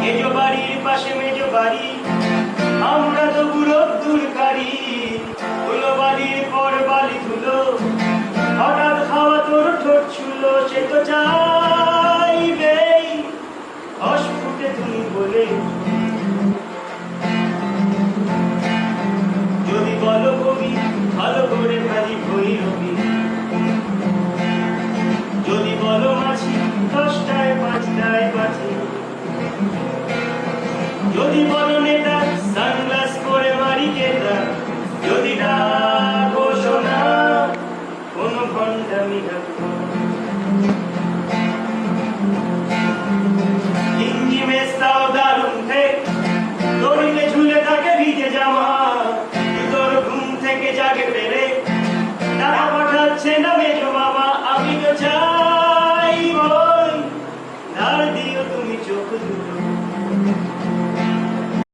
মেজ বাড়ির পাশে মেজ বাড়ি, আমরা তো বুড়ো দুলকারি। ধুলো বাড়ির পর বালি ধুলো, হঠাৎ খাওয়া তোর ঠোঁট ছুলো, সে তো চাইবেই অস্ফুটে তুমি বলে। যদি বলো কবি ভালো করে ভালি ভৈরবী, যদি বলো মাছি 10টায় 5টায় বাঁচে, যদি বলো